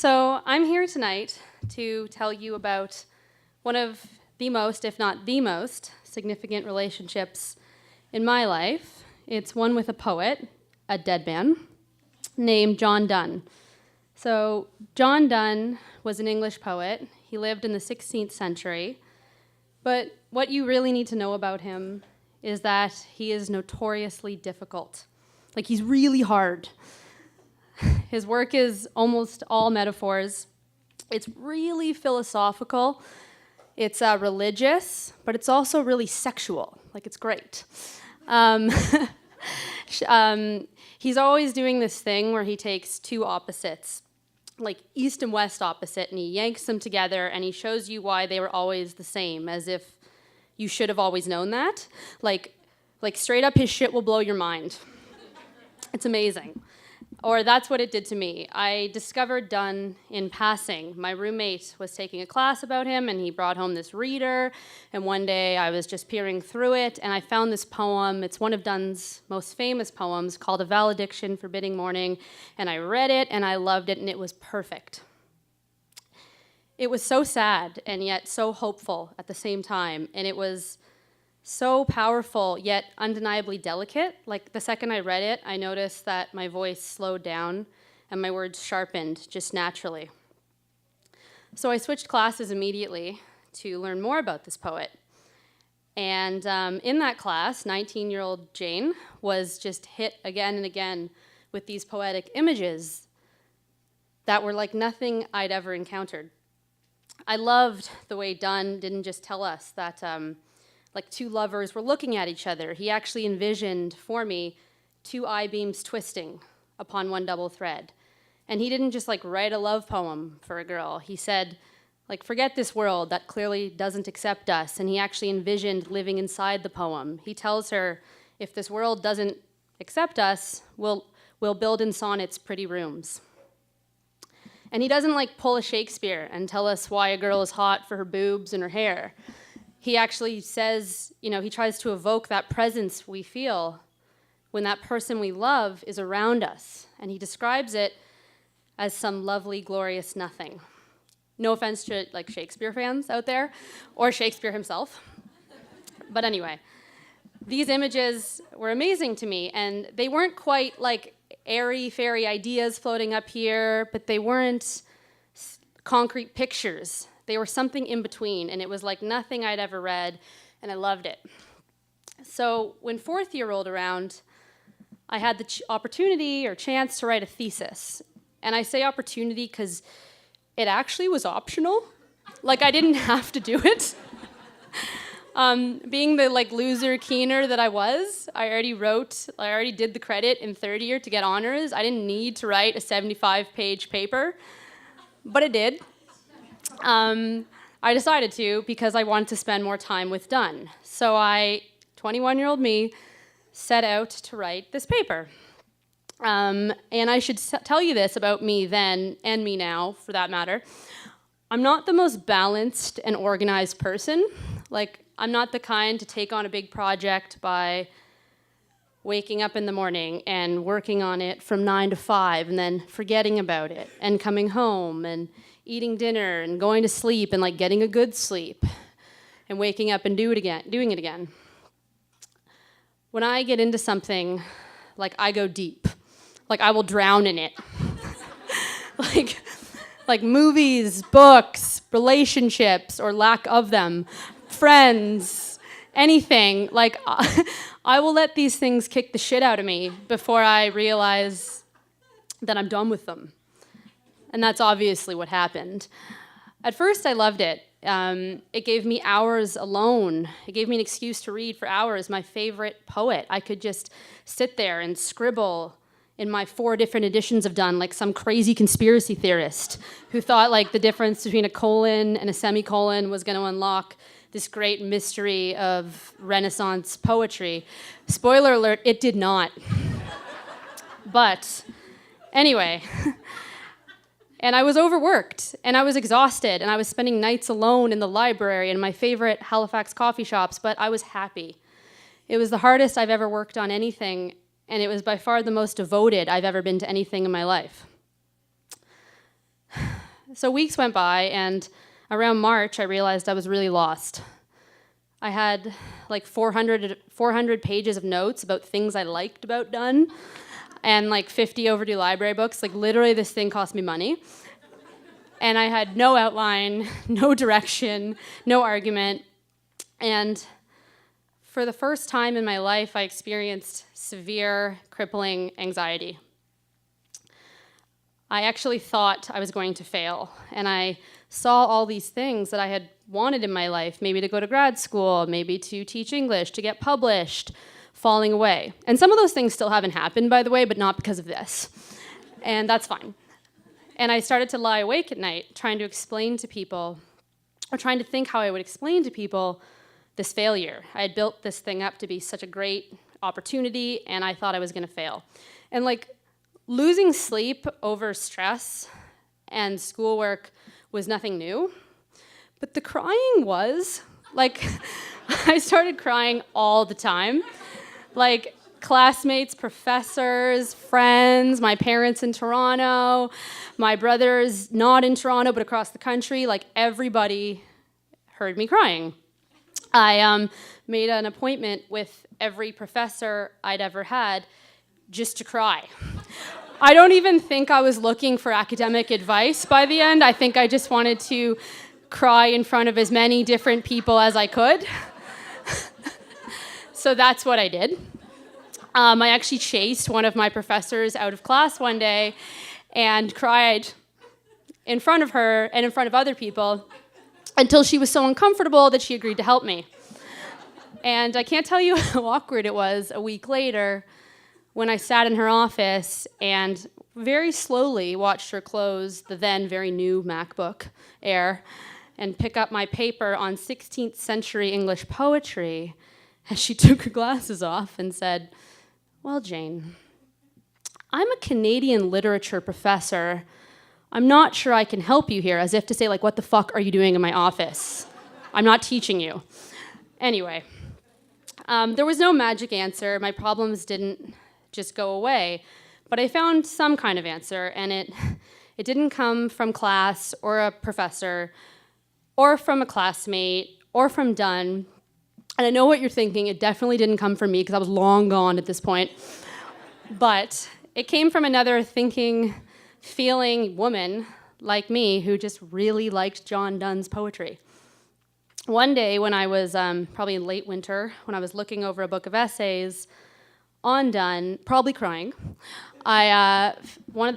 So I'm here tonight to tell you about one of the most, if not the most, significant relationships in my life. It's one with a poet, a dead man, named John Donne. So John Donne was an English poet. He lived in the 16th century. But what you really need to know about him is that he is notoriously difficult. Like, he's really hard. His work is almost all metaphors. It's really philosophical. It's religious, but it's also really sexual. Like, it's great. He's always doing this thing where he takes two opposites, like east and west opposite, and he yanks them together, and he shows you why they were always the same, as if you should have always known that. Like straight up, his shit will blow your mind. It's amazing. Or that's what it did to me. I discovered Donne in passing. My roommate was taking a class about him, and he brought home this reader, and one day I was just peering through it, and I found this poem. It's one of Donne's most famous poems called A Valediction Forbidding Mourning, and I read it, and I loved it, and it was perfect. It was so sad, and yet so hopeful at the same time, and it was so powerful, yet undeniably delicate. Like, the second I read it, I noticed that my voice slowed down and my words sharpened just naturally. So I switched classes immediately to learn more about this poet. And in that class, 19-year-old Jane was just hit again and again with these poetic images that were like nothing I'd ever encountered. I loved the way Donne didn't just tell us that like two lovers were looking at each other. He actually envisioned for me two I-beams twisting upon one double thread. And he didn't just like write a love poem for a girl. He said, like, forget this world that clearly doesn't accept us. And he actually envisioned living inside the poem. He tells her, if this world doesn't accept us, we'll build in sonnets pretty rooms. And he doesn't like pull a Shakespeare and tell us why a girl is hot for her boobs and her hair. He actually says, he tries to evoke that presence we feel when that person we love is around us. And he describes it as some lovely, glorious nothing. No offense to like Shakespeare fans out there, or Shakespeare himself. But anyway, these images were amazing to me, and they weren't quite like airy-fairy ideas floating up here, but they weren't concrete pictures. They were something in between, and it was like nothing I'd ever read, and I loved it. So when fourth year rolled around, I had the opportunity or chance to write a thesis. And I say opportunity because it actually was optional. Like, I didn't have to do it. Being the like loser keener that I was, I already did the credit in third year to get honors. I didn't need to write a 75-page paper, but I did. I decided to because I wanted to spend more time with Donne. So 21-year-old me, set out to write this paper. And I should tell you this about me then, and me now, for that matter. I'm not the most balanced and organized person. Like, I'm not the kind to take on a big project by waking up in the morning and working on it from 9 to 5 and then forgetting about it and coming home and eating dinner and going to sleep and like getting a good sleep and waking up and doing it again. When I get into something, like, I go deep. Like, I will drown in it. like movies, books, relationships or lack of them, friends, anything. Like, I will let these things kick the shit out of me before I realize that I'm done with them. And that's obviously what happened. At first, I loved it. It gave me hours alone. It gave me an excuse to read for hours. My favorite poet. I could just sit there and scribble in my 4 different editions of Donne, like some crazy conspiracy theorist who thought like the difference between a colon and a semicolon was going to unlock this great mystery of Renaissance poetry. Spoiler alert, it did not. But anyway... And I was overworked, and I was exhausted, and I was spending nights alone in the library in my favorite Halifax coffee shops, but I was happy. It was the hardest I've ever worked on anything, and it was by far the most devoted I've ever been to anything in my life. So weeks went by, and around March, I realized I was really lost. I had like 400 pages of notes about things I liked about Done, and like 50 overdue library books. Like literally this thing cost me money. And I had no outline, no direction, no argument. And for the first time in my life, I experienced severe, crippling anxiety. I actually thought I was going to fail, and I saw all these things that I had wanted in my life, maybe to go to grad school, maybe to teach English, to get published, falling away. And some of those things still haven't happened, by the way, but not because of this. And that's fine. And I started to lie awake at night, trying to explain to people, or trying to think how I would explain to people this failure. I had built this thing up to be such a great opportunity, and I thought I was going to fail. And like, losing sleep over stress and schoolwork was nothing new, but the crying was, like, I started crying all the time. Like, classmates, professors, friends, my parents in Toronto, my brothers not in Toronto but across the country, like everybody heard me crying. I made an appointment with every professor I'd ever had just to cry. I don't even think I was looking for academic advice by the end. I think I just wanted to cry in front of as many different people as I could. So that's what I did. I actually chased one of my professors out of class one day and cried in front of her and in front of other people until she was so uncomfortable that she agreed to help me. And I can't tell you how awkward it was a week later when I sat in her office and very slowly watched her close the then very new MacBook Air and pick up my paper on 16th century English poetry as she took her glasses off and said, "Well, Jane, I'm a Canadian literature professor. I'm not sure I can help you here," as if to say, like, what the fuck are you doing in my office? I'm not teaching you. Anyway, there was no magic answer. My problems didn't just go away, but I found some kind of answer, and it didn't come from class or a professor or from a classmate or from Dunn. And I know what you're thinking. It definitely didn't come from me because I was long gone at this point. But it came from another thinking, feeling woman like me who just really liked John Donne's poetry. One day when I was probably in late winter, when I was looking over a book of essays on Donne, probably crying, the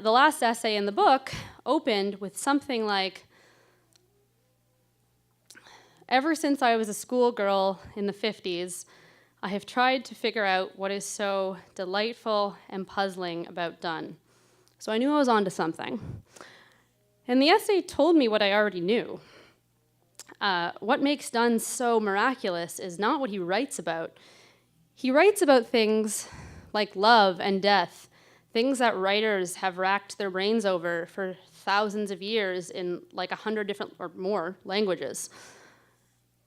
last essay in the book opened with something like, "Ever since I was a schoolgirl in the 50s, I have tried to figure out what is so delightful and puzzling about Donne." So I knew I was onto something. And the essay told me what I already knew. What makes Donne so miraculous is not what he writes about. He writes about things like love and death, things that writers have racked their brains over for thousands of years in like 100 different or more languages.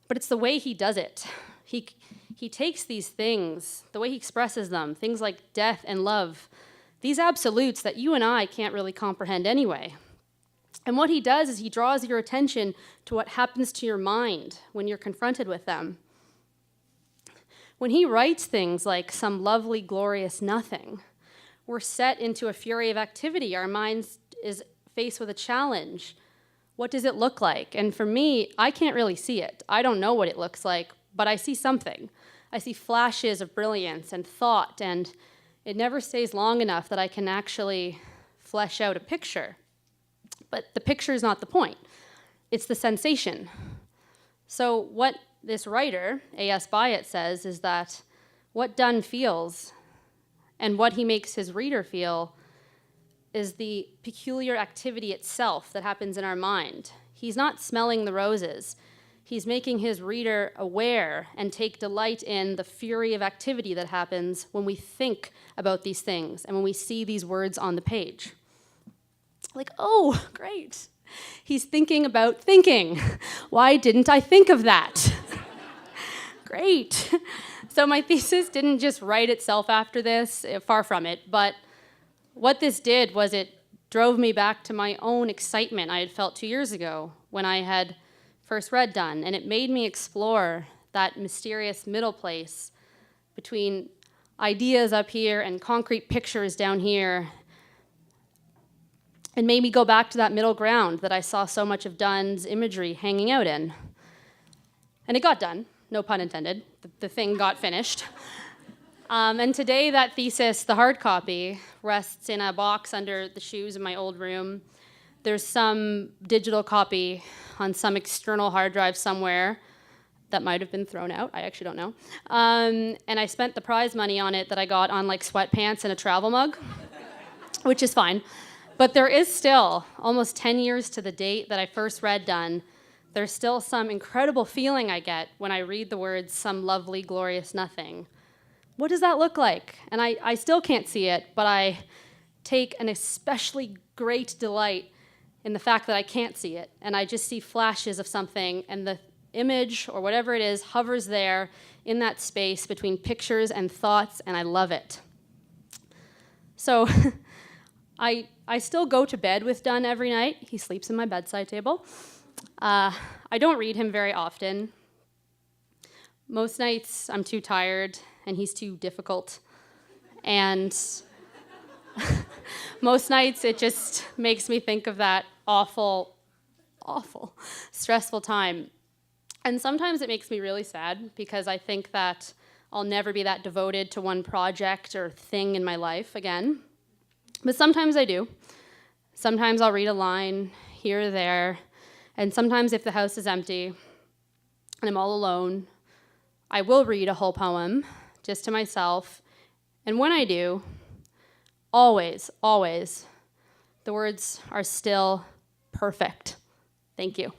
But it's the way he does it. He takes these things, the way he expresses them, things like death and love, these absolutes that you and I can't really comprehend anyway. And what he does is he draws your attention to what happens to your mind when you're confronted with them. When he writes things like "some lovely, glorious nothing," we're set into a fury of activity. Our mind is faced with a challenge. What does it look like? And for me, I can't really see it. I don't know what it looks like, but I see something. I see flashes of brilliance and thought, and it never stays long enough that I can actually flesh out a picture. But the picture is not the point. It's the sensation. So what this writer, A.S. Byatt, says is that what Donne feels and what he makes his reader feel is the peculiar activity itself that happens in our mind. He's not smelling the roses. He's making his reader aware and take delight in the fury of activity that happens when we think about these things and when we see these words on the page. Like, oh, great. He's thinking about thinking. Why didn't I think of that? Great. So my thesis didn't just write itself after this, far from it, but what this did was it drove me back to my own excitement I had felt 2 years ago when I had first read Done, and it made me explore that mysterious middle place between ideas up here and concrete pictures down here. It made me go back to that middle ground that I saw so much of Donne's imagery hanging out in. And it got done, no pun intended. The thing got finished. And today that thesis, the hard copy, rests in a box under the shoes in my old room. There's some digital copy on some external hard drive somewhere that might have been thrown out. I actually don't know. And I spent the prize money on it that I got on like sweatpants and a travel mug, which is fine. But there is still, almost 10 years to the date that I first read Done, there's still some incredible feeling I get when I read the words, "some lovely, glorious nothing." What does that look like? And I still can't see it, but I take an especially great delight in the fact that I can't see it. And I just see flashes of something, and the image, or whatever it is, hovers there in that space between pictures and thoughts, and I love it. So I still go to bed with Donne every night. He sleeps in my bedside table. I don't read him very often. Most nights I'm too tired and he's too difficult. And most nights it just makes me think of that awful, awful, stressful time. And sometimes it makes me really sad because I think that I'll never be that devoted to one project or thing in my life again. But sometimes I do. Sometimes I'll read a line here or there, and sometimes if the house is empty and I'm all alone, I will read a whole poem just to myself. And when I do, always, always, the words are still perfect. Thank you.